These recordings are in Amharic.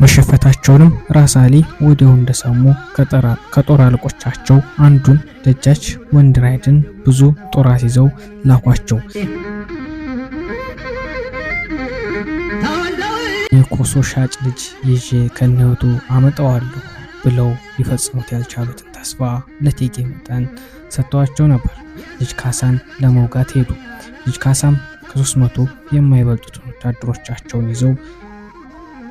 መሸፈታቸውንም ራስ አሊ ወዲያው እንደሰሙ ከጦር አለቆቻቸው አንዱን ደጃች ወንድይራድን ብዙ ጦር አስይዘው ላኳቸው። የኮሶ ሻጭ ልጅ ይዤ ከነህቱ አመጣዋለሁ ብለው ሊፈጽሙት ያልቻሉትን ተስፋ ለእቴጌ መጠን ሰጥተዋቸው ነበር። ልጅ ካሳን ለመውጋት ሄዱ። ልጅ ካሳም ከ300 የማይበልጡትን ወታደሮቻቸውን ይዘው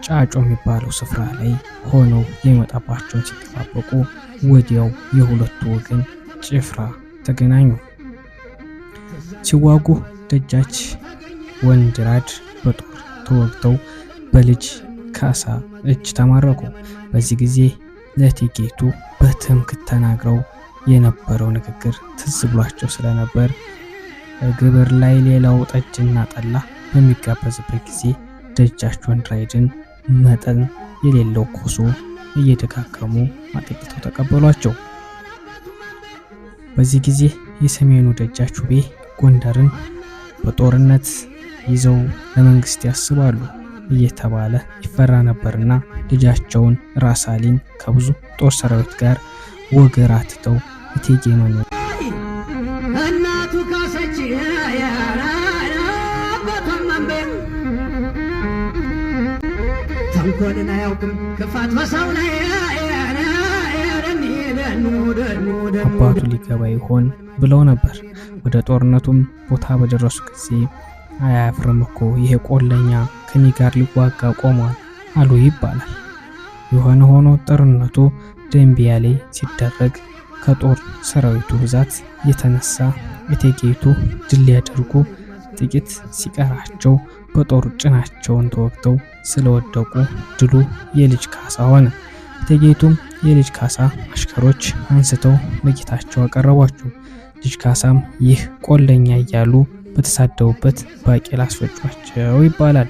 ጫጮ የሚባለው ስፍራ ላይ ሆነው የመጣባቸውን ሲጠባበቁ ወዲያው የሁለቱ ወገን ጭፍራ ተገናኙ። ሲዋጉ ደጃች ወንድይራድ በጦር ተወግተው በልጅ ካሳ እጅ ተማረኩ። በዚህ ጊዜ ለእቴጌይቱ በትምክህት ተናግረው የነበረው ንግግር ትዝ ብሏቸው ስለነበር ግብር ላይ ሌላው ጠጅና ጠላ በሚጋበዝበት ጊዜ ደጃች ወንድይራድን መጠን የሌለው ኮሶ እየደጋገሙ አጥቅተው ተቀበሏቸው። በዚህ ጊዜ የሰሜኑ ደጃች ውቤ ጎንደርን በጦርነት ይዘው ለመንግስት ያስባሉ እየተባለ ይፈራ ነበርና ልጃቸውን ራስ አሊን ከብዙ ጦር ሰራዊት ጋር ወገራ ትተው እቴጌ መነኑ እናቱ ካሰች ተንኮልን አያውቅም ክፋት በሰው ላይ አባቱ ሊገባ ይሆን ብለው ነበር። ወደ ጦርነቱም ቦታ በደረሱ ጊዜ አያፍርም እኮ ይሄ ቆለኛ ከኔ ጋር ሊዋጋ ቆሟል አሉ ይባላል። የሆነ ሆኖ ጦርነቱ ደንቢያ ላይ ሲደረግ ከጦር ሰራዊቱ ብዛት የተነሳ እቴጌይቱ ድል ሊያደርጉ ጥቂት ሲቀራቸው በጦር ጭናቸውን ተወግተው ስለወደቁ ድሉ የልጅ ካሳ ሆነ። እቴጌይቱም የልጅ ካሳ አሽከሮች አንስተው ለጌታቸው አቀረቧቸው። ልጅ ካሳም ይህ ቆለኛ እያሉ በተሳደቡበት ባቄላ አስፈጯቸው ይባላል።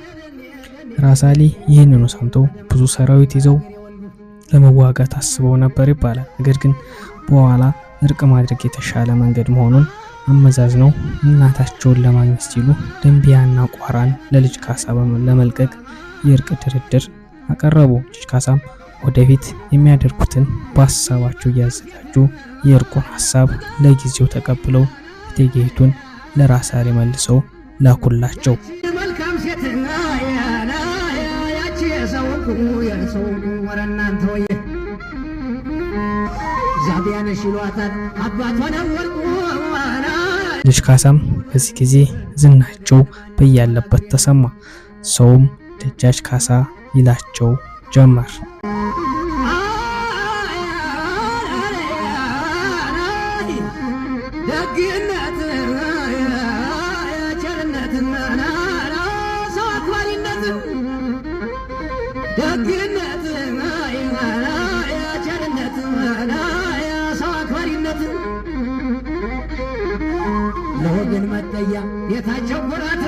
ራስ አሊ ይህንኑ ሰምተው ብዙ ሰራዊት ይዘው ለመዋጋት አስበው ነበር ይባላል። ነገር ግን በኋላ እርቅ ማድረግ የተሻለ መንገድ መሆኑን አመዛዝነው እናታቸውን ለማግኘት ሲሉ ደንቢያና ቋራን ለልጅ ካሳ ለመልቀቅ የእርቅ ድርድር አቀረቡ። ልጅ ካሳም ወደፊት የሚያደርጉትን በሀሳባቸው እያዘጋጁ የእርቁን ሀሳብ ለጊዜው ተቀብለው እቴጌይቱን ለራስ አሊ መልሰው ላኩላቸው። መልካም ሴትና ያቺ የሰውኩ ወረናንተ ወይ ዛቢያነሽ ይሏታል አባቷ ነው ወርቁ። ልጅ ካሳም በዚህ ጊዜ ዝናቸው በያለበት ተሰማ። ሰውም ደጃች ካሳ ይላቸው ጀመር። ለወገን መጠያ የታቸው ኩራት